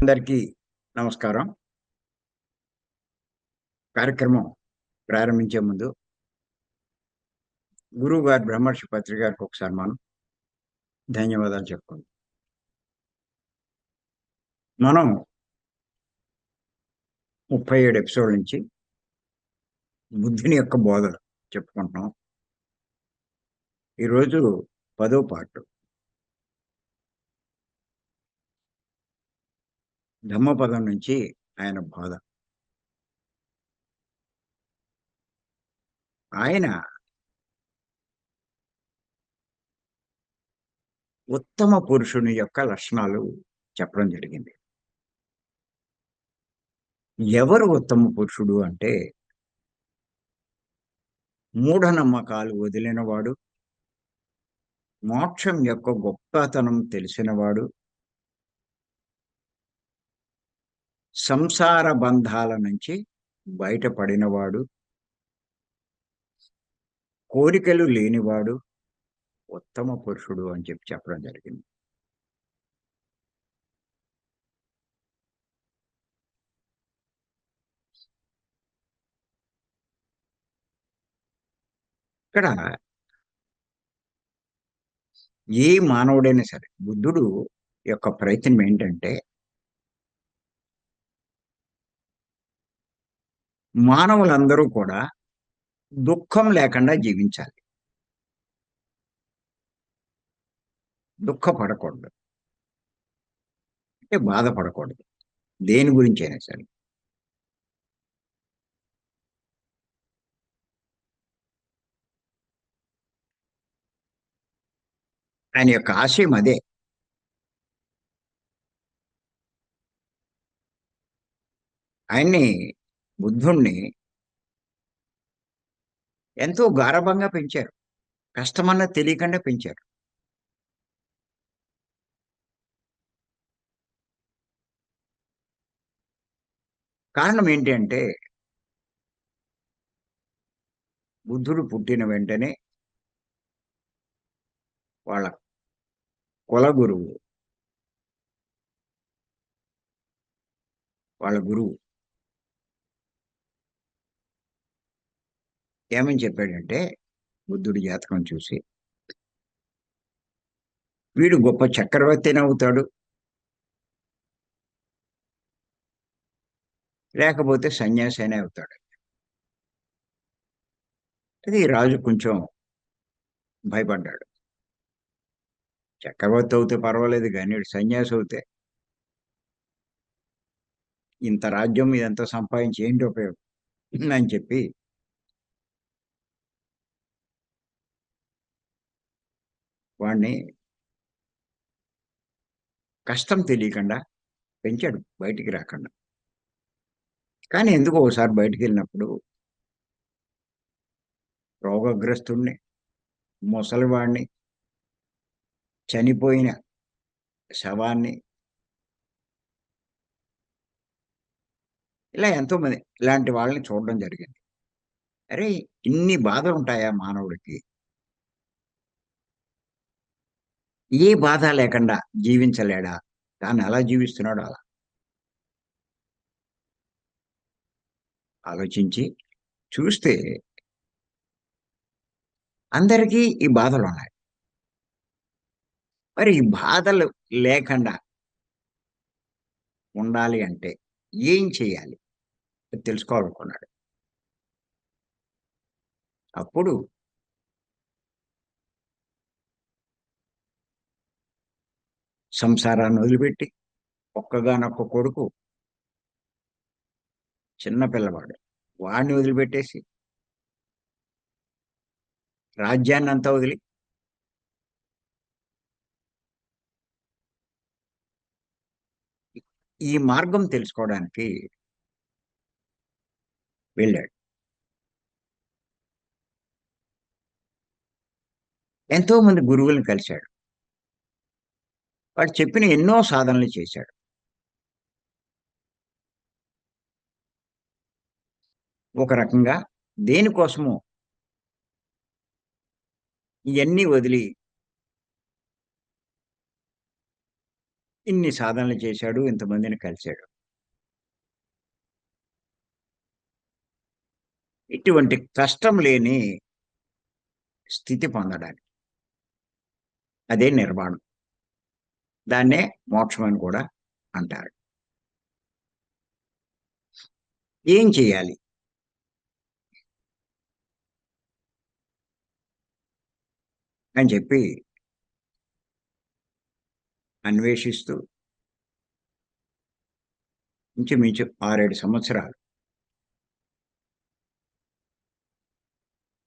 అందరికీ నమస్కారం. కార్యక్రమం ప్రారంభించే ముందు గురువుగారు బ్రహ్మర్షి పత్రి గారికి ఒకసారి మనం ధన్యవాదాలు చెప్పుకుందాం. మనం 37 ఎపిసోడ్‌ల నుంచి బుద్ధుని యొక్క బోధలు చెప్పుకుంటున్నాం. ఈరోజు 10వ పార్ట్. ధమ్మపదం నుంచి ఆయన బోధ. ఆయన ఉత్తమ పురుషుని యొక్క లక్షణాలు చెప్పడం జరిగింది. ఎవరు ఉత్తమ పురుషుడు అంటే మూఢనమ్మకాలు వదిలినవాడు, మోక్షం యొక్క గొప్పతనం తెలిసినవాడు, సంసార బంధాల నుంచి బయటపడినవాడు, కోరికలు లేనివాడు ఉత్తమ పురుషుడు అని చెప్పడం జరిగింది. ఇక్కడ ఏ మానవుడైనా సరే బుద్ధుడు యొక్క ప్రయత్నం ఏంటంటే మానవులందరూ కూడా దుఃఖం లేకుండా జీవించాలి. దుఃఖపడకూడదు. అంటే బాధపడకూడదు. దేని గురించైనా సరే. ఆయన యొక్క ఆశయం అదే. ఆయన్ని బుద్ధుణ్ణి ఎంతో గారాబంగా పెంచారు. కష్టమన్నది తెలియకుండా పెంచారు. కారణం ఏంటి అంటే బుద్ధుడు పుట్టిన వెంటనే వాళ్ళ కుల గురువు, వాళ్ళ గురువు ఏమని చెప్పాడంటే బుద్ధుడి జాతకం చూసి, వీడు గొప్ప చక్రవర్తిని అవుతాడు, లేకపోతే సన్యాసి అయినా అవుతాడు. అది రాజు కొంచెం భయపడ్డాడు. చక్రవర్తి అవుతే పర్వాలేదు కానీ వీడు సన్యాసి అవుతే ఇంత రాజ్యం ఇదంతా సంపాదించి ఏంటి ఉపయోగం అని చెప్పి వాడిని కష్టం తెలియకుండా పెంచాడు, బయటికి రాకుండా. కానీ ఎందుకో ఒకసారి బయటికి వెళ్ళినప్పుడు రోగగ్రస్తుడిని, ముసలివాడిని, చనిపోయిన శవాన్ని, ఇలా ఎంతోమంది ఇలాంటి వాళ్ళని చూడడం జరిగింది. అరే! ఇన్ని బాధలుంటాయా మానవుడికి? ఏ బాధ లేకుండా జీవించలేడా? తాను ఎలా జీవిస్తున్నాడో అలా ఆలోచించి చూస్తే అందరికీ ఈ బాధలున్నాయి. మరి ఈ బాధలు లేకుండా ఉండాలి అంటే ఏం చేయాలి? అది తెలుసుకోవాలనుకున్నాడు. అప్పుడు సంసారాన్ని వదిలిపెట్టి ఒక్కగానొక్క కొడుకు, చిన్న పిల్లవాడు. వాడిని వదిలిపెట్టేసి రాజ్యాన్నంతా వదిలి ఈ మార్గం తెలుసుకోవడానికి వెళ్ళాడు. ఎంతోమంది గురువుల్ని కలిశాడు. వాళ్ళు చెప్పిన ఎన్నో సాధనలు చేశాడు. ఒక రకంగా దేనికోసమో ఇయన్నీ వదిలి ఇన్ని సాధనలు చేశాడు. ఇంతమందిని కలిసాడు. ఇటువంటి కష్టం లేని స్థితి పొందడానికి. అదే నిర్వాణం. దాన్నే మోక్షం అని కూడా అంటారు. ఏం చేయాలి? అని చెప్పి అన్వేషిస్తూ ఇంచుమించు 6, 7 సంవత్సరాలు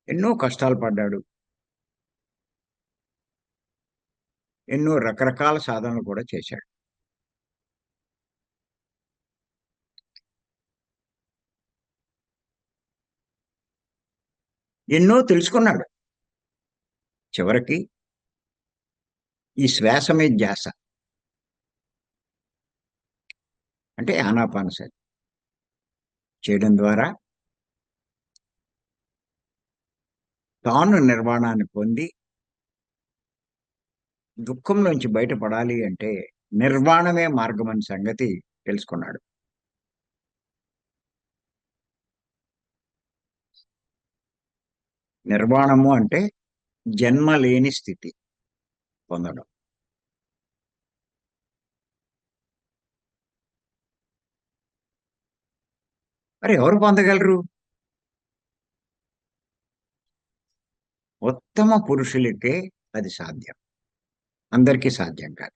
ఎన్నో కష్టాలు పడ్డాడు. ఎన్నో రకరకాల సాధనలు కూడా చేశాడు. ఎన్నో తెలుసుకున్నాడు. చివరికి ఈ శ్వాస మీద ధ్యాస అంటే ఆనాపానసతి చేయడం ద్వారా తాను నిర్వాణాన్ని పొంది దుఃఖంలోంచి బయటపడాలి అంటే నిర్వాణమే మార్గమని సంగతి తెలుసుకున్నాడు. నిర్వాణము అంటే జన్మ లేని స్థితి పొందడం. మరి ఎవరు పొందగలరు? ఉత్తమ పురుషులకే అది సాధ్యం. అందరికీ సాధ్యం కాదు.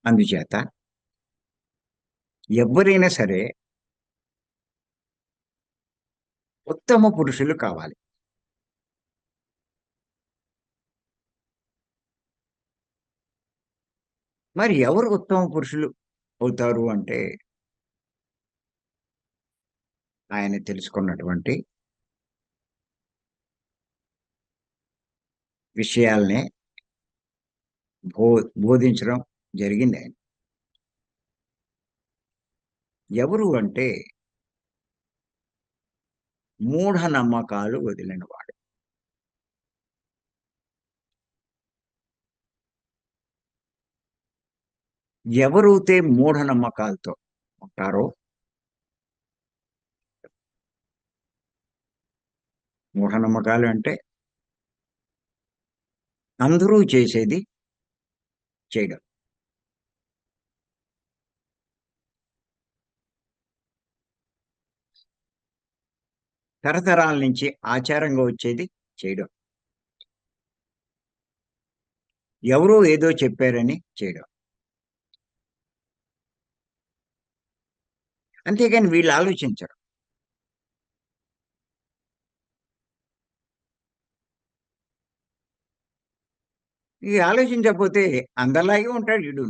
అందుచేత ఎవ్వరైనా సరే ఉత్తమ పురుషులు కావాలి. మరి ఎవరు ఉత్తమ పురుషులు అవుతారు అంటే ఆయన తెలుసుకున్నటువంటి విషయాల్నే బో బోధించడం జరిగింది ఆయన. ఎవరు అంటే మూఢ నమ్మకాలు వదిలినవాడు. ఎవరైతే మూఢ నమ్మకాలతో ఉంటారో మూఢనమ్మకాలు అంటే అందరూ చేసేది చేయడం. తరతరాల నుంచి ఆచారంగా వచ్చేది చేయడం. ఎవరో ఏదో చెప్పారని చేయడం. అంతేగాని వీళ్ళు ఆలోచించరు. ఈ ఆలోచించకపోతే అందరిలాగే ఉంటాడు ఈడు.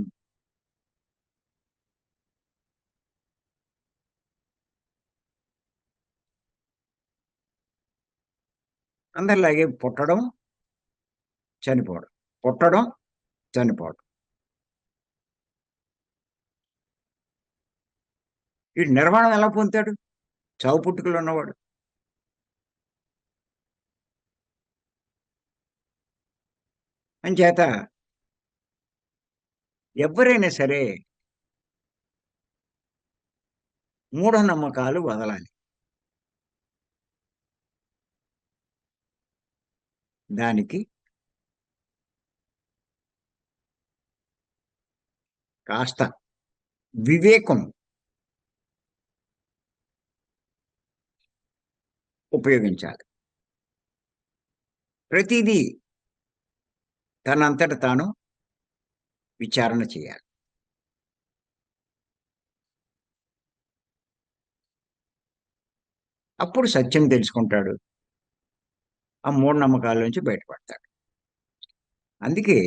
అందరిలాగే పుట్టడం, చనిపోవడం. పుట్టడం, చనిపోవడం. ఈడు నిర్వాణం ఎలా పొందుతాడు? చావు పుట్టుకలు ఉన్నవాడు. అంచేత ఎవ్వరైనా సరే మూఢనమ్మకాలు వదలాలి. దానికి కాస్త వివేకం ఉపయోగించాలి. ప్రతీదీ తనంతట తాను విచారణ చేయాలి. అప్పుడు సత్యం తెలుసుకుంటాడు. ఆ మూఢనమ్మకాల నుంచి బయటపడతాడు. అందుకే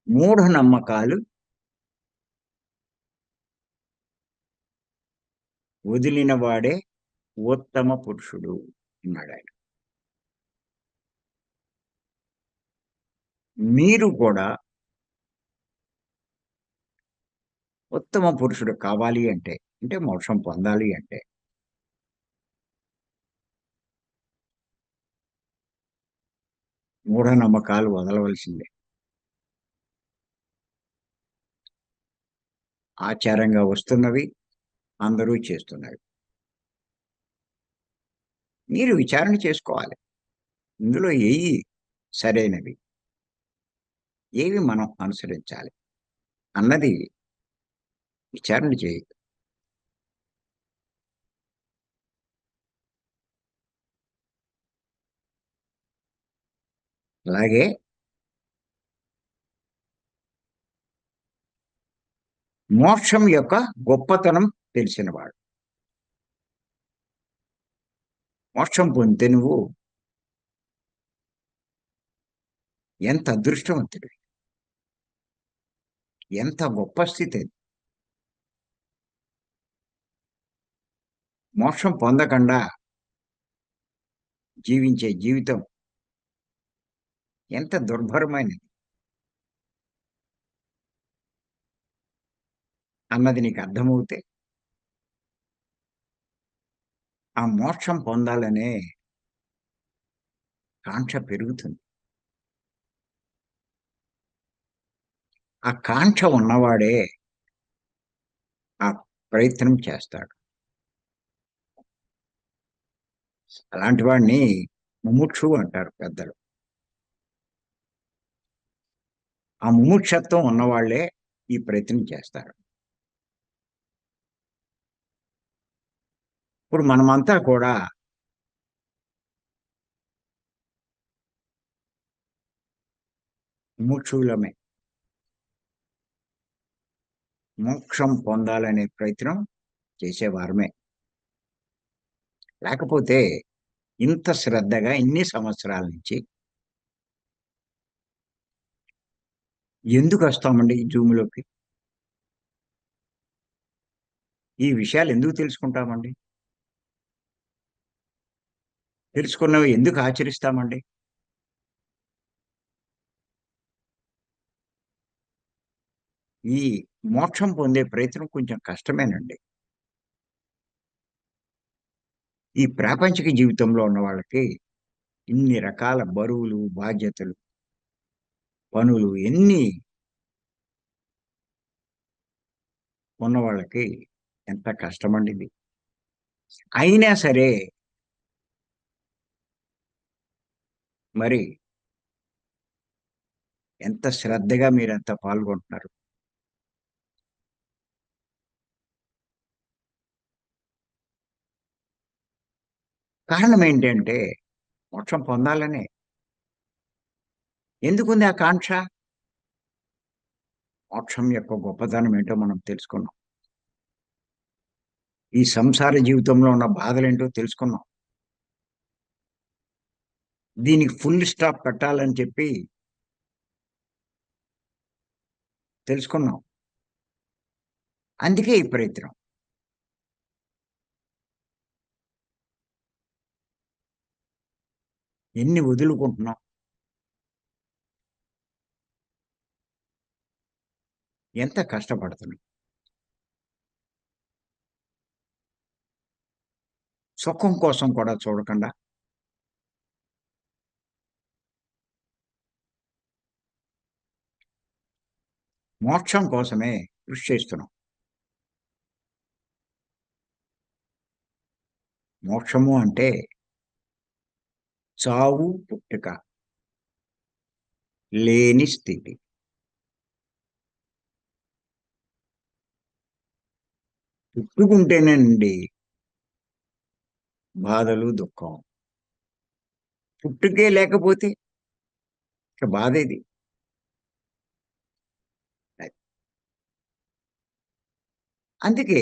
మూఢనమ్మకాలు వదిలిన వాడే ఉత్తమ పురుషుడు అన్నాడాయన. మీరు కూడా ఉత్తమ పురుషుడు కావాలి అంటే, అంటే మోక్షం పొందాలి అంటే మూఢనమ్మకాలు వదలవలసిందే. ఆచారంగా వస్తున్నవి అందరూ చేస్తున్నవి. మీరు విచారణ చేసుకోవాలి. ఇందులో ఏయి సరైనవి, ఏవి మనం అనుసరించాలి అన్నది విచారణ చేయి. అలాగే మోక్షం యొక్క గొప్పతనం తెలిసినవాడు. మోక్షం పొందితే నువ్వు ఎంత అదృష్టవంతుడివి. ఎంత గొప్ప స్థితి అది. మోక్షం పొందకుండా జీవించే జీవితం ఎంత దుర్భరమైనది అన్నది నీకు అర్థమవుతే, ఆ మోక్షం పొందాలనే కాంక్ష పెరుగుతుంది. ఆ కాంక్ష ఉన్నవాడే ఆ ప్రయత్నం చేస్తాడు. అలాంటి వాడిని ముముక్షువు అంటారు పెద్దలు. ఆ ముముక్షత్వం ఉన్నవాళ్ళే ఈ ప్రయత్నం చేస్తారు. ఇప్పుడు మనమంతా కూడా ముముక్షువులమే. మోక్షం పొందాలనే ప్రయత్నం చేసేవారమే. లేకపోతే ఇంత శ్రద్ధగా ఇన్ని సంవత్సరాల నుంచి ఎందుకొస్తామండి ఈ జూమ్‌లోకి? ఈ విషయాలు ఎందుకు తెలుసుకుంటామండి? తెలుసుకున్నవి ఎందుకు ఆచరిస్తామండి? ఈ మోక్షం పొందే ప్రయత్నం కొంచెం కష్టమేనండి. ఈ ప్రాపంచిక జీవితంలో ఉన్న వాళ్ళకి ఇన్ని రకాల బరువులు, బాధ్యతలు, పనులు ఎన్ని ఉన్న వాళ్ళకి ఎంత కష్టమండి ఇది. అయినా సరే మరి ఎంత శ్రద్ధగా మీరంతా పాల్గొంటున్నారు. కారణం ఏంటంటే మోక్షం పొందాలనే. ఎందుకుంది ఆ కాంక్ష? మోక్షం యొక్క గొప్పతనం ఏంటో మనం తెలుసుకున్నాం. ఈ సంసార జీవితంలో ఉన్న బాధలేంటో తెలుసుకున్నాం. దీనికి ఫుల్ స్టాప్ పెట్టాలని చెప్పి తెలుసుకున్నాం. అందుకే ఈ ప్రయత్నం. ఎన్ని వదులుకుంటున్నాం. ఎంత కష్టపడుతున్నాం. సుఖం కోసం కూడా చూడకుండా మోక్షం కోసమే కృషి చేస్తున్నాం. మోక్షము అంటే చావు, పుట్టుక లేని స్థితి. పుట్టుకుంటేనండి బాధలు, దుఃఖం. పుట్టుకే లేకపోతే ఇక బాధేది. అది. అందుకే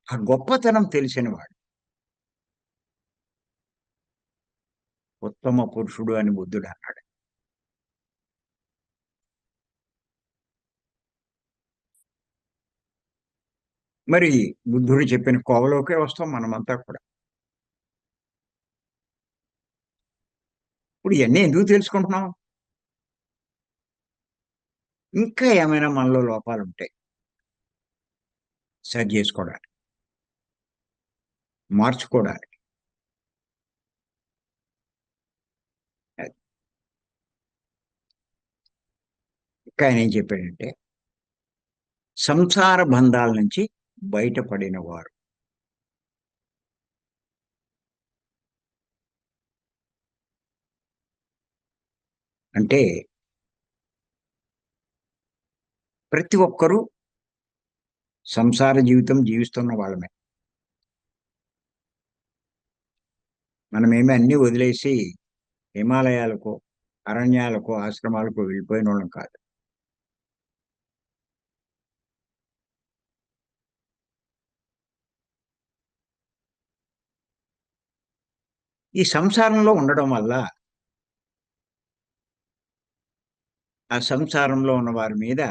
ఆ గొప్పతనం తెలిసినవాడు ఉత్తమ పురుషుడు అని బుద్ధుడన్నాడు. మరి బుద్ధుడు చెప్పిన కోవలోకే వస్తాం మనమంతా కూడా. ఇప్పుడు ఇయన్నీ ఎందుకు తెలుసుకుంటున్నాం? ఇంకా ఏమైనా మనలో లోపాలుంటే సరి జేసుకోవడానికి, మార్చుకోవడానికి. ఇంకా ఆయన ఏం చెప్పాడంటే, సంసార బంధాల నుంచి బయటపడిన వారు. అంటే ప్రతి ఒక్కరూ సంసార జీవితం జీవిస్తున్న వాళ్ళమే. మనమేమి అన్నీ వదిలేసి హిమాలయాలకో, అరణ్యాలకో, ఆశ్రమాలకో వెళ్ళిపోయినోళ్ళం కాదు. ఈ సంసారంలో ఉండడం వల్ల, ఆ సంసారంలో ఉన్న వారి మీద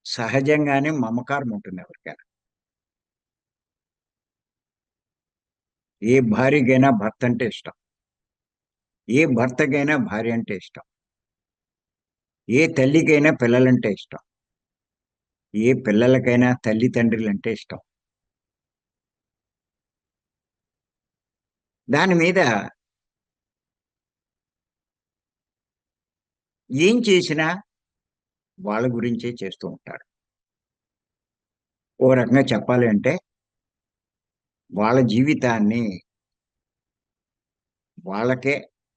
సహజంగానే మమకారం ఉంటుంది ఎవరికైనా. ఏ భార్యకైనా భర్త అంటే ఇష్టం. ఏ భర్తకైనా భార్య అంటే ఇష్టం. ఏ తల్లికైనా పిల్లలంటే ఇష్టం. ఏ పిల్లలకైనా తల్లిదండ్రులంటే ఇష్టం. దాని మీద ఏం చేసినా వాళ్ళ గురించే చేస్తూ ఉంటారు. ఓ రకంగా చెప్పాలి అంటే వాళ్ళ జీవితాన్ని వాళ్ళకే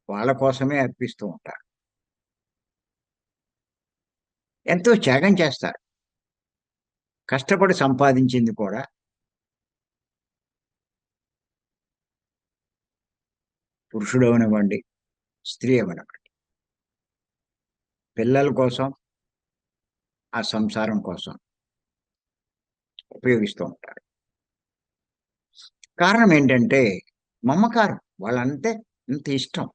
వాళ్ళ కోసమే అర్పిస్తూ ఉంటారు. ఎంతో త్యాగం చేస్తారు. కష్టపడి సంపాదించింది కూడా పురుషుడు అవనివ్వండి, స్త్రీ అవనివ్వండి. పిల్లల కోసం, ఆ సంసారం కోసం ఉపయోగిస్తూ ఉంటారు. కారణం ఏంటంటే మమకారం. వాళ్ళంటే ఇంత ఇష్టం.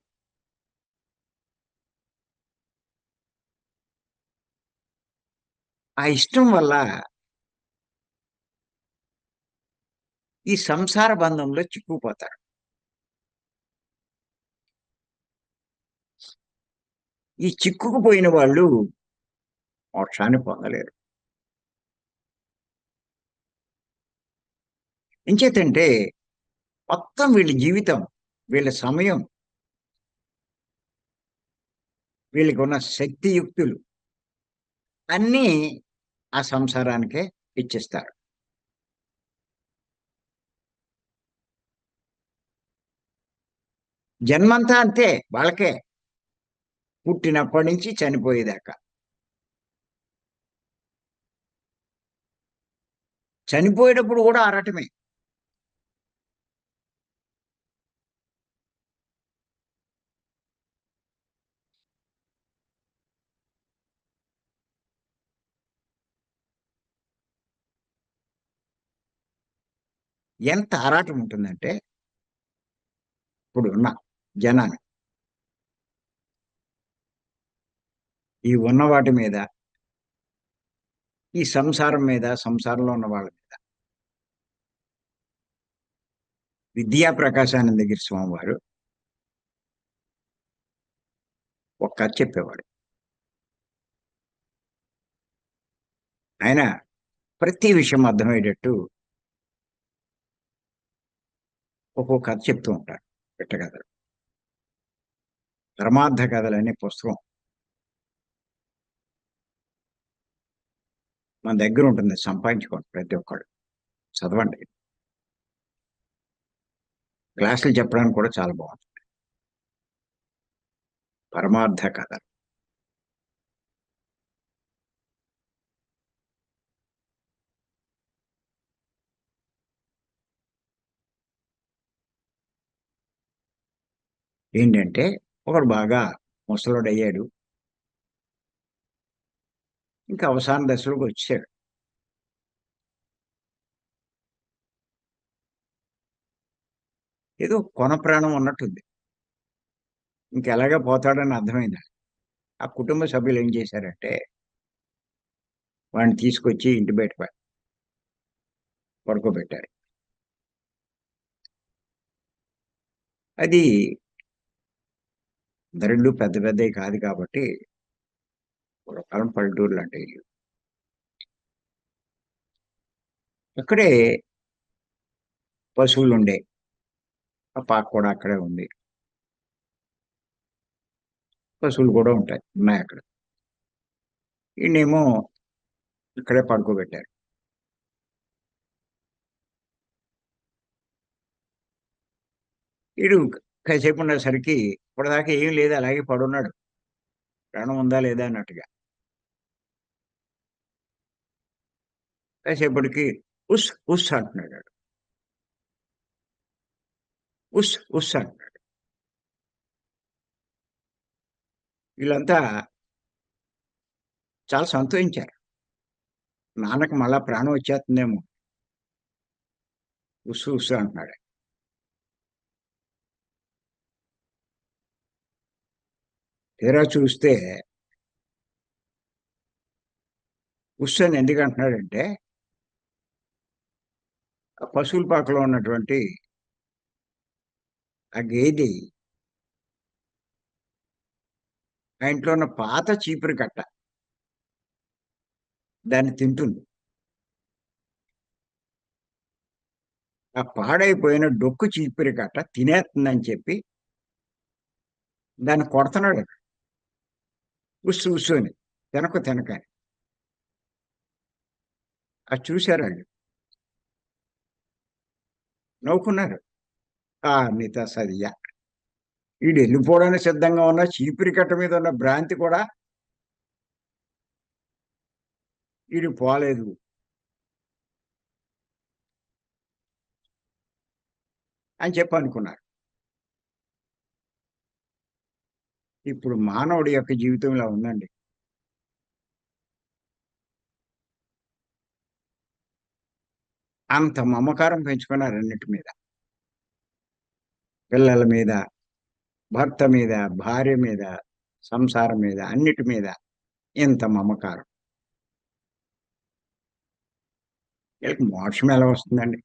ఆ ఇష్టం వల్ల ఈ సంసార బంధంలో చిక్కుకుపోతారు. ఈ చిక్కుకుపోయిన వాళ్ళు మోక్షాన్ని పొందలేరు. ఎంచేతంటే మొత్తం వీళ్ళ జీవితం, వీళ్ళ సమయం, వీళ్ళకున్న శక్తియుక్తులు అన్నీ ఆ సంసారానికే ఇచ్చేస్తారు. జన్మంతా అంతే వాళ్ళకే. పుట్టినప్పటి నుంచి చనిపోయేదాకా. చనిపోయేటప్పుడు కూడా ఆరాటమే. ఎంత ఆరాటం ఉంటుందంటే ఇప్పుడున్న జనాన్ని. ఈ ఉన్న వాటి మీద, ఈ సంసారం మీద, సంసారంలో ఉన్న వాళ్ళ మీద. విద్యా ప్రకాశానందగిరి స్వామి వారు ఒక కథ చెప్పేవాడు. ఆయన ప్రతి విషయం అర్థమయ్యేటట్టు ఒక్కో కథ చెప్తూ ఉంటాడు. పిట్ట కథలు. 'పరమార్థ కథలు' అనే పుస్తకం మన దగ్గర ఉంటుంది. సంపాదించుకోండి ప్రతి ఒక్కళ్ళు. చదవండి. క్లాసులు చెప్పడానికి కూడా చాలా బావుంటుంది. 'పరమార్థ కథలు.' ఏంటంటే ఒకడు బాగా ముసలోడయ్యాడు. ఇంకా అవసాన దశలోకి వచ్చేసాడు. ఏదో కొన ప్రాణం ఉన్నట్టుంది. ఇంకెలాగో పోతాడని అర్థమైంది. ఆ కుటుంబ సభ్యులు ఏం చేశారంటే వాడిని తీసుకొచ్చి ఇంటి బయట పడుకోబెట్టారు. అది ధరలు పెద్ద పెద్దవి కాదు కాబట్టి పూర్వకాలం పల్లెటూరు లాంటి ఇల్లు. అక్కడే పశువులుండేయి. ఆ పాక కూడా అక్కడే ఉంది. పశువులు కూడా ఉంటాయి. ఉన్నాయక్కడ. ఈయనేమో ఇక్కడే పడుకోబెట్టారు. ఈడు కాసేపు ఉండేసరికి ఇప్పటిదాకా ఏం లేదు అలాగే పడున్నాడు. ప్రాణం ఉందా లేదా అన్నట్టుగా. కాసేపటికి ఉస్ ఉస్ అంటున్నాడు ఆడు. ఉస్ ఉస్ అంటున్నాడు. వీళ్ళంతా చాలా సంతోషించారు. నాన్నకి మళ్ళా ప్రాణం వచ్చేస్తుందేమో. ఉస్సు ఉస్సు అంటున్నాడు. తీరా చూస్తే ఉస్సు అని ఎందుకు అంటున్నాడంటే ఆ పశువుల పాకలో ఉన్నటువంటి ఆ గేదె ఆ ఇంట్లో ఉన్న పాత చీపురు కట్ట దాన్ని తింటుంది. ఆ పాడైపోయిన డొక్కు చీపురు కట్ట తినేస్తుందని చెప్పి దాన్ని కొడుతున్నాడు. ఉస్సు ఉస్సు అని. తినకు తినక అని. అది చూసారాళ్ళు. నవ్వుకున్నారు. ఆ! మిగతా సదియ్య. ఈడెళ్ళిపోవడానికి సిద్ధంగా ఉన్న చీపిరి కట్ట మీద ఉన్న భ్రాంతి కూడా ఈడికి పోలేదు అని చెప్పి అనుకున్నారు. ఇప్పుడు మానవుడి యొక్క జీవితం ఇలా ఉందండి. అంత మమకారం పెంచుకున్నారు అన్నిటి మీద. పిల్లల మీద, భర్త మీద, భార్య మీద, సంసారం మీద, అన్నిటి మీద ఇంత మమకారం. ఈళ్ళకి మోక్షం ఎలా వస్తుందండి?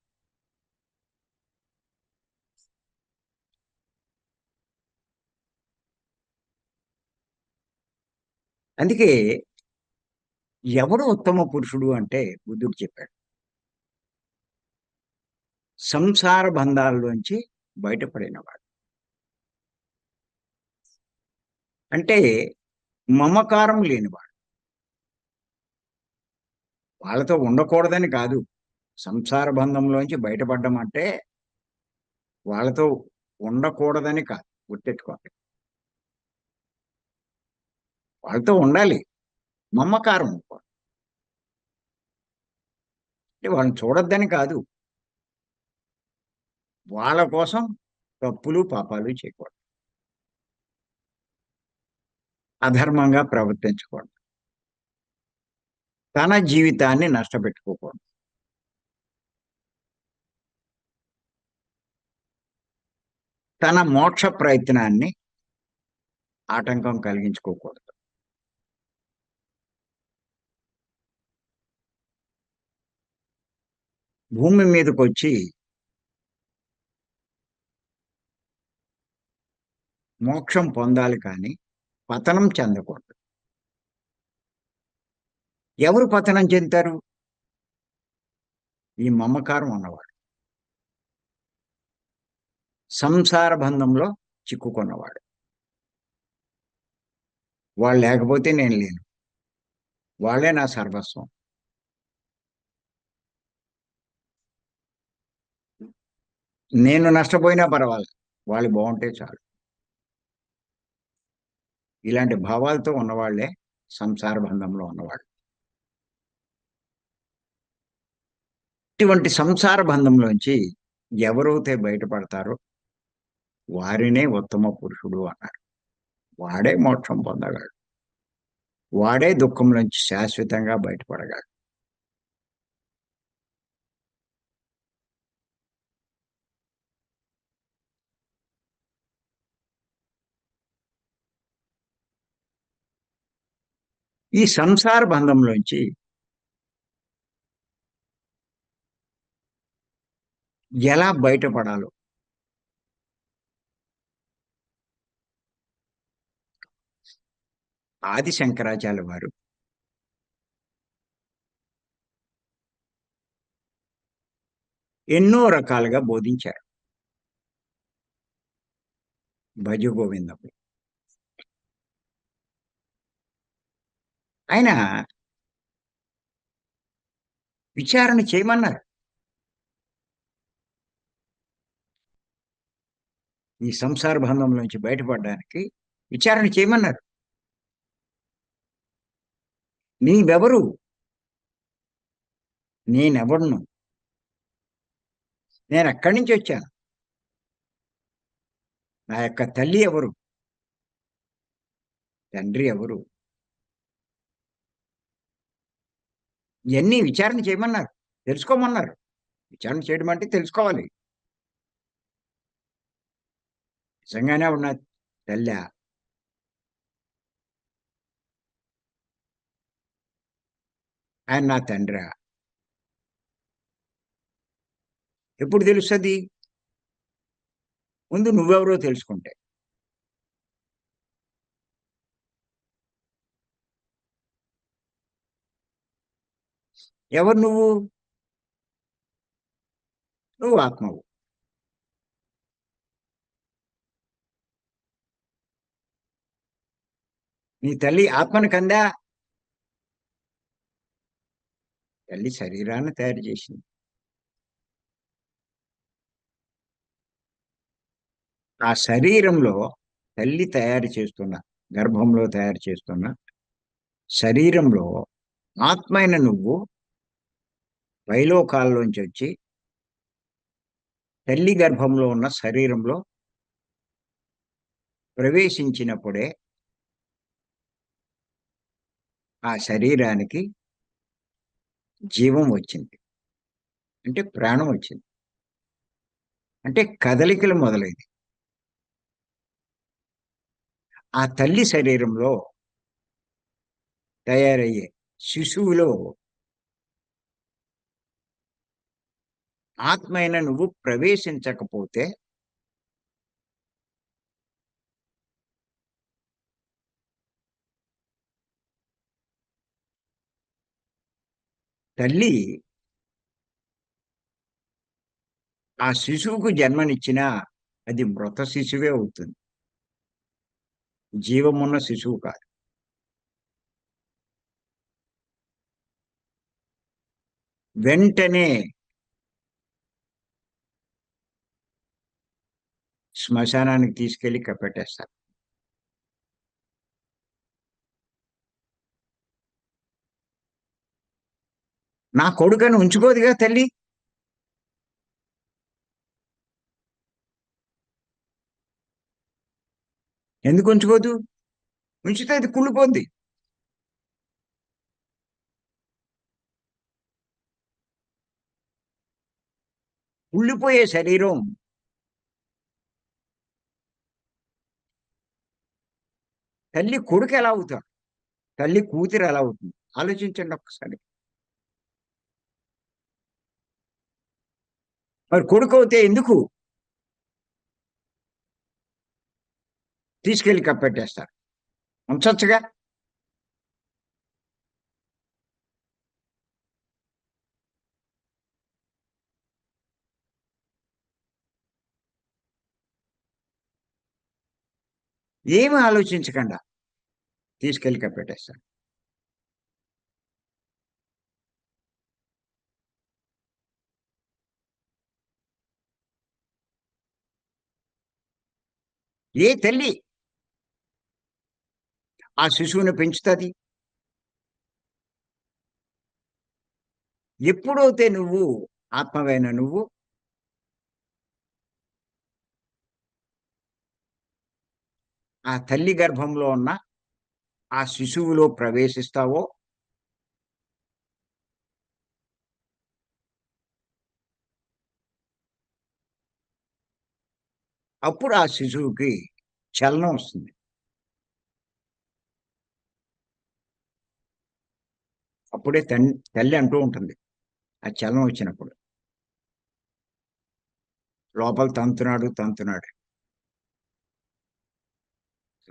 అందుకే ఎవడు ఉత్తమ పురుషుడు అంటే బుద్ధుడు చెప్పాడు. సంసార బంధాల్లోంచి బయటపడినవాడు. అంటే మమకారం లేనివాడు. వాళ్ళతో ఉండకూడదని కాదు. సంసార బంధంలోంచి బయటపడ్డం అంటే వాళ్ళతో ఉండకూడదని కాదు. గుర్తెట్టుకోండి. వాళ్ళతో ఉండాలి. మమకారం అంటే వాళ్ళని చూడొద్దని కాదు. వాళ్ళ కోసం తప్పులు, పాపాలు చేయకూడదు. అధర్మంగా ప్రవర్తించకూడదు. తన జీవితాన్ని నష్టపెట్టుకోకూడదు. తన మోక్ష ప్రయత్నాన్ని ఆటంకం కలిగించుకోకూడదు. భూమి మీదకొచ్చి మోక్షం పొందాలి కానీ పతనం చెందకూడదు. ఎవరు పతనం చెందుతారు? ఈ మమకారం ఉన్నవాడు. సంసార బంధంలో చిక్కుకున్నవాడు. వాళ్ళు లేకపోతే నేను లేను. వాళ్ళే నా సర్వస్వం. నేను నష్టపోయినా పర్వాలేదు. వాళ్ళు బావుంటే చాలు. ఇలాంటి భావాలతో ఉన్నవాళ్ళే సంసార బంధంలో ఉన్నవాళ్ళు. ఇటువంటి సంసార బంధంలోంచి ఎవరైతే బయటపడతారో వారినే ఉత్తమ పురుషుడు అన్నారు. వాడే మోక్షం పొందగలడు. వాడే దుఃఖం నుంచి శాశ్వతంగా బయటపడగలడు. ఈ సంసార బంధంలోంచి ఎలా బయటపడాలో ఆది శంకరాచార్య వారు ఎన్నో రకాలుగా బోధించారు. భజ గోవిందం. ఆయన విచారణ చేయమన్నారు. ఈ సంసార బంధంలోంచి బయటపడడానికి విచారణ చేయమన్నారు. నీవెవరు? నేనెవడును? నేనెక్కడి నుంచి వచ్చాను? నా యొక్క తల్లి ఎవరు? తండ్రి ఎవరు? ఇయన్నీ విచారణ చేయమన్నారు. తెలుసుకోమన్నారు. విచారణ చేయడం అంటే తెలుసుకోవాలి. నిజంగానే ఆవిడ నా తల్లా? ఆయన నా తండ్రా? ఎప్పుడు తెలుస్తది? ముందు నువ్వెవరో తెలుసుకుంటే. ఎవరు నువ్వు? నువ్వు ఆత్మవు. నీ తల్లి ఆత్మను కందా? తల్లి శరీరాన్ని తయారు చేసింది. ఆ శరీరంలో తల్లి తయారు చేస్తున్న, గర్భంలో తయారు చేస్తున్న శరీరంలో ఆత్మైన నువ్వు పైలోకాల్లోంచి వచ్చి తల్లి గర్భంలో ఉన్న శరీరంలో ప్రవేశించినప్పుడే ఆ శరీరానికి జీవం వచ్చింది. అంటే ప్రాణం వచ్చింది. అంటే కదలికలు మొదలైనయి. ఆ తల్లి శరీరంలో తయారయ్యే శిశువులో ఆత్మైన నువ్వు ప్రవేశించకపోతే తల్లి ఆ శిశువుకు జన్మనిచ్చినా అది మృత శిశువే అవుతుంది. జీవమున్న శిశువు కాదు. వెంటనే శ్మశానానికి తీసుకెళ్ళి కప్పెట్టేస్తారు. నా కొడుకని ఉంచుకోదుగా తల్లి. ఎందుకు ఉంచుకోదు? ఉంచితే అది కుళ్ళిపోద్ది. కుళ్ళిపోయే శరీరం తల్లి కొడుకు ఎలా అవుతాడు? తల్లి కూతురు ఎలా అవుతుంది? ఆలోచించండి ఒక్కసారి. మరి కొడుకు అవుతే ఎందుకు తీసుకెళ్ళి కప్పెట్టేస్తారు? ఉంచొచ్చుగా. ఏమి ఆలోచించకుండా తీసుకెళ్ళి కప్పెట్టేస్తారు. ఏ తల్లి ఆ శిశువుని పెంచుతుంది? ఎప్పుడైతే నువ్వు ఆత్మవైన నువ్వు ఆ తల్లి గర్భంలో ఉన్న ఆ శిశువులో ప్రవేశిస్తావో అప్పుడు ఆ శిశువుకి చలనం వస్తుంది. అప్పుడే తల్లి అంటూ ఉంటుంది. ఆ చలనం వచ్చినప్పుడు. లోపల తంతున్నాడు, తంతున్నాడు.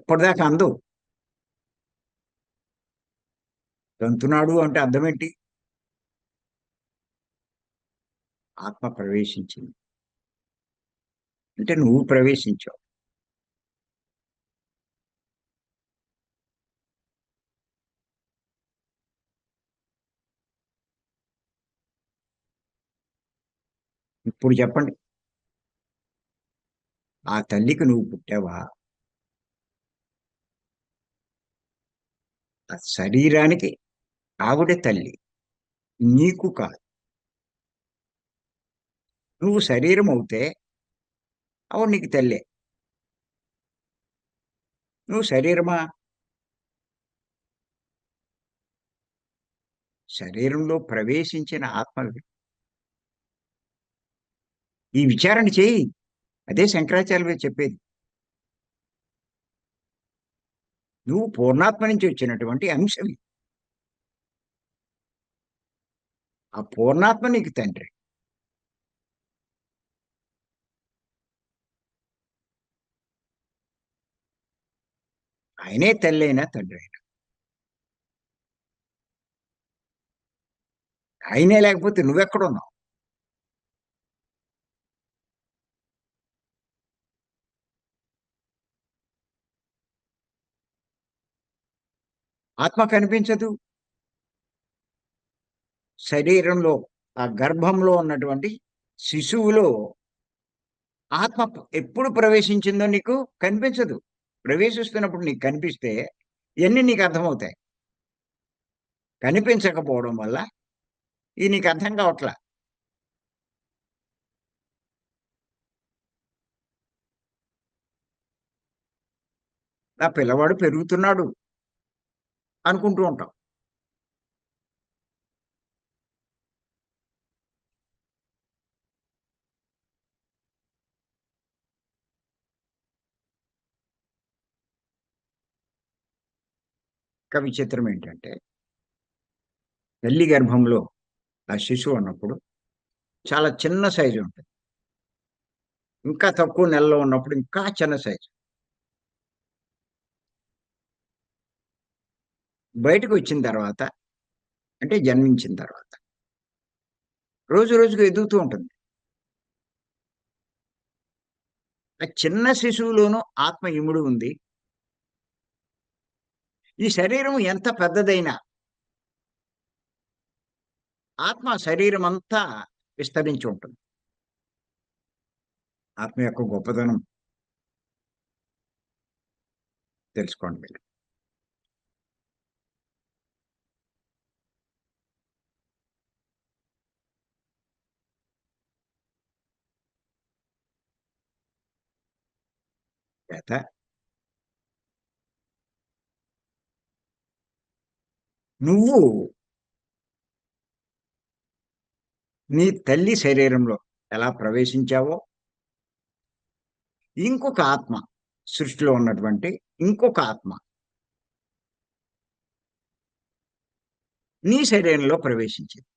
ఇప్పటిదాకా అందు. తంతున్నాడు అంటే అర్థం ఏంటి? ఆత్మ ప్రవేశించింది. అంటే నువ్వు ప్రవేశించావు. ఇప్పుడు చెప్పండి, ఆ తల్లికి నువ్వు పుట్టావా? ఆ శరీరానికి ఆవిడ తల్లి, నీకు కాదు. నువ్వు శరీరం అవుతే ఆవిడ నీకు తల్లే. నువ్వు శరీరమా? శరీరంలో ప్రవేశించిన ఆత్మవి. ఈ విచారణ చేయి. అదే శంకరాచార్యులు చెప్పేది. నువ్వు పూర్ణాత్మ నుంచి వచ్చినటువంటి అంశవి. ఆ పూర్ణాత్మ నీకు తండ్రి. ఆయనే తల్లి అయినా తండ్రి అయినా. ఆయనే లేకపోతే నువ్వెక్కడున్నావు? ఆత్మ కనిపించదు. శరీరంలో, ఆ గర్భంలో ఉన్నటువంటి శిశువులో ఆత్మ ఎప్పుడు ప్రవేశించిందో నీకు కనిపించదు. ప్రవేశిస్తున్నప్పుడు నీకు కనిపిస్తే ఇవన్నీ నీకు అర్థమవుతాయి. కనిపించకపోవడం వల్ల ఇది నీకు అర్థం కావట్లా. ఆ పిల్లవాడు పెరుగుతున్నాడు అనుకుంటూ ఉంటాం. ఇంకా విచిత్రం ఏంటంటే, తల్లి గర్భంలో ఆ శిశువు ఉన్నప్పుడు చాలా చిన్న సైజు ఉంటుంది. ఇంకా తక్కువ నెలలో ఉన్నప్పుడు ఇంకా చిన్న సైజు. బయటకు వచ్చిన తర్వాత, అంటే జన్మించిన తర్వాత రోజు రోజుకు ఎదుగుతూ ఉంటుంది. ఆ చిన్న శిశువులోనూ ఆత్మ ఇముడు ఉంది. ఈ శరీరం ఎంత పెద్దదైనా ఆత్మ శరీరం అంతా విస్తరించి ఉంటుంది. ఆత్మ యొక్క గొప్పతనం తెలుసుకోండి మీరు. చేత నువ్వు నీ తల్లి శరీరంలో ఎలా ప్రవేశించావో, ఇంకొక ఆత్మ, సృష్టిలో ఉన్నటువంటి ఇంకొక ఆత్మ నీ శరీరంలో ప్రవేశించింది.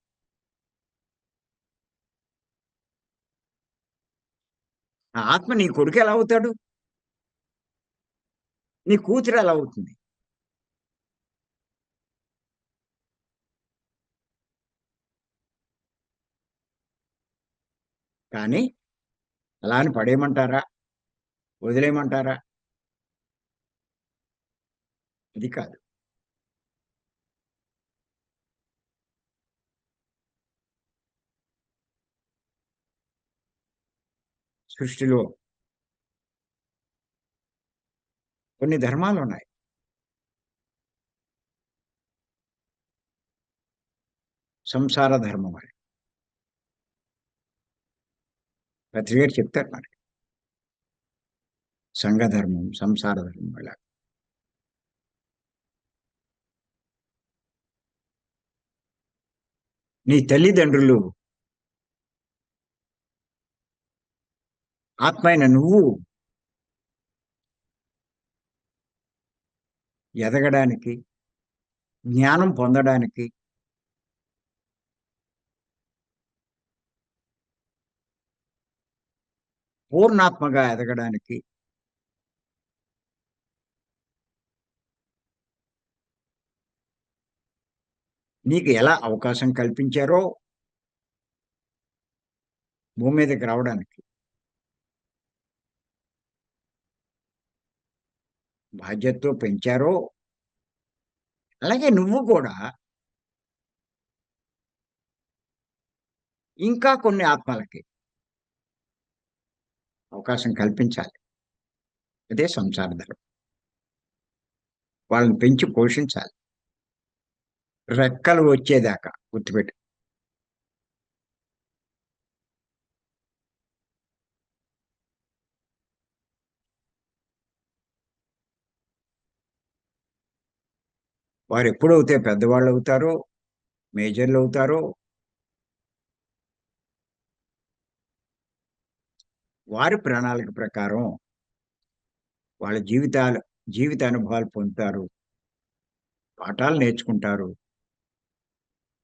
ఆ ఆత్మ నీ కొడుకు ఎలా అవుతాడు? నీ కూతురు ఎలా అవుతుంది? కానీ అలా అని పడేయమంటారా? వదిలేయమంటారా? ఇది కాదు. సృష్టిలో కొన్ని ధర్మాలున్నాయి. సంసార ధర్మం అని. పత్రి గారు చెప్తారు మనకి. సంఘ ధర్మం, సంసార ధర్మం ఇలా. నీ తల్లిదండ్రులు ఆత్మ అయిన నువ్వు ఎదగడానికి, జ్ఞానం పొందడానికి, పూర్ణాత్మగా ఎదగడానికి నీకు ఎలా అవకాశం కల్పించారో, భూమి మీదకి రావడానికి బాధ్యతతో పెంచారో, అలాగే నువ్వు కూడా ఇంకా కొన్ని ఆత్మలకి అవకాశం కల్పించాలి. అదే సంసార ధర్మం. వాళ్ళని పెంచి పోషించాలి. రెక్కలు వచ్చేదాకా గుర్తుపెట్టు. వారెప్పుడైతే పెద్దవాళ్ళవుతారో, మేజర్‌లవుతారో, వారి ప్రణాళిక ప్రకారం వాళ్ళ జీవిత అనుభవాలు పొందుతారు. పాఠాలు నేర్చుకుంటారు.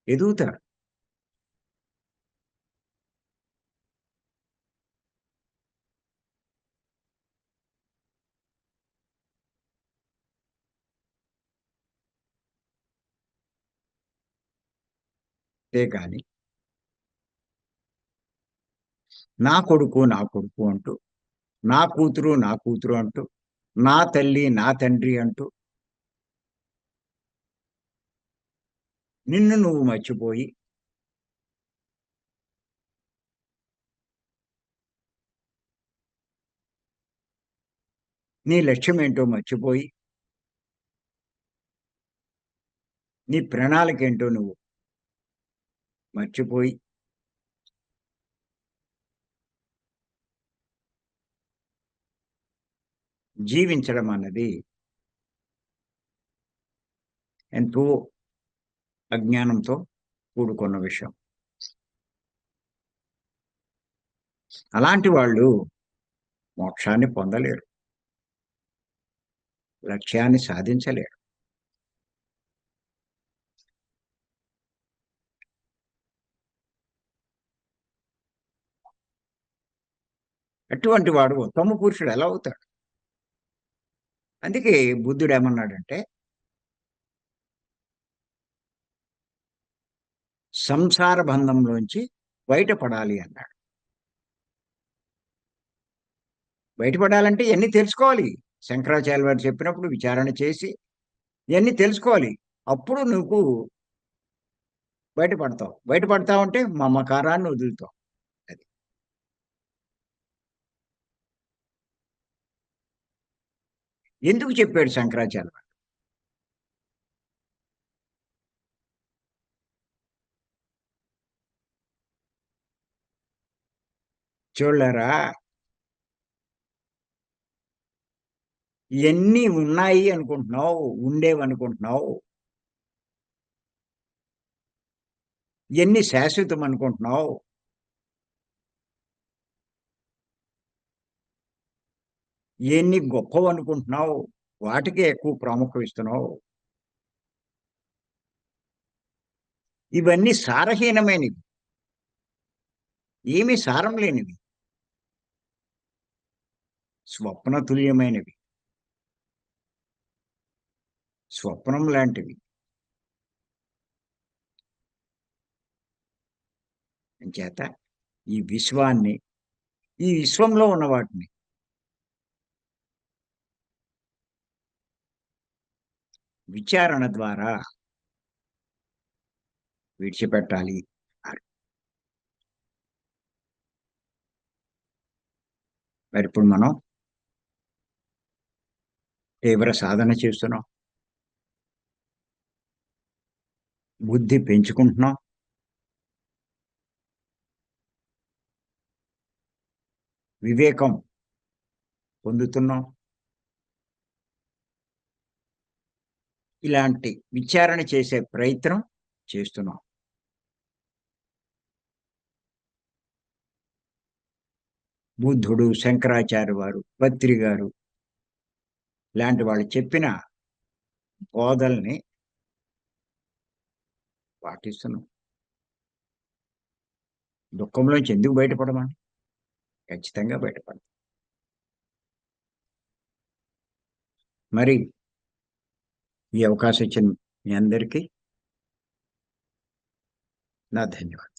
ఎదుగుతారు. అంతేగాని నా కొడుకు, నా కొడుకు అంటూ, నా కూతురు, నా కూతురు అంటూ, నా తల్లి, నా తండ్రి అంటూ, నిన్ను నువ్వు మర్చిపోయి, నీ లక్ష్యమేంటో మర్చిపోయి, నీ ప్రణాళికేంటో నువ్వు మర్చిపోయి, జీవించడం అన్నది ఎంతో అజ్ఞానంతో కూడుకున్న విషయం. అలాంటి వాళ్ళు మోక్షాన్ని పొందలేరు. లక్ష్యాన్ని సాధించలేరు. అటువంటి వాడు ఉత్తమ పురుషుడు ఎలా అవుతాడు? అందుకే బుద్ధుడేమన్నాడంటే, సంసార బంధంలోంచి బయటపడాలి అన్నాడు. బయటపడాలంటే ఇయన్నీ తెలుసుకోవాలి. శంకరాచార్యుల వారు చెప్పినప్పుడు విచారణ చేసి, ఇయన్నీ తెలుసుకోవాలి. అప్పుడు నువ్వు బయటపడతావు. బయటపడతావంటే మమకారాన్ని వదులుతావు. అది. ఎందుకు చెప్పాడు శంకరాచార్యులు వారు? చూడలేరా, ఇయన్నీ ఉన్నాయి అనుకుంటున్నావు, ఉండేవనుకుంటున్నావు. ఇయన్నీ శాశ్వతం అనుకుంటున్నావు. ఇయన్నీ గొప్పవనుకుంటున్నావు. వాటికే ఎక్కువ ప్రాముఖ్యం ఇస్తున్నావు. ఇవన్నీ సారహీనమైనవి. ఏమీ సారం లేనివి. స్వప్నతుల్యమైనవి. స్వప్నం లాంటివి. అంచేత ఈ విశ్వాన్ని, ఈ విశ్వంలో ఉన్న వాటిని విచారణ ద్వారా విడిచిపెట్టాలి అన్నారు. మరిప్పుడు మనం తీవ్ర సాధన చేస్తున్నాం. బుద్ధి పెంచుకుంటున్నాం. వివేకం పొందుతున్నాం. ఇలాంటి విచారణ చేసే ప్రయత్నం చేస్తున్నాం. బుద్ధుడు, శంకరాచార్య వారు, పత్రి గారు ఇలాంటి వాళ్ళు చెప్పిన బోధల్ని పాటిస్తున్నాం. దుఃఖంలోంచి ఎందుకు బయటపడమని? ఖచ్చితంగా బయటపడతాం. మరి ఈ అవకాశం ఇచ్చిన మీ అందరికీ నా ధన్యవాదాలు.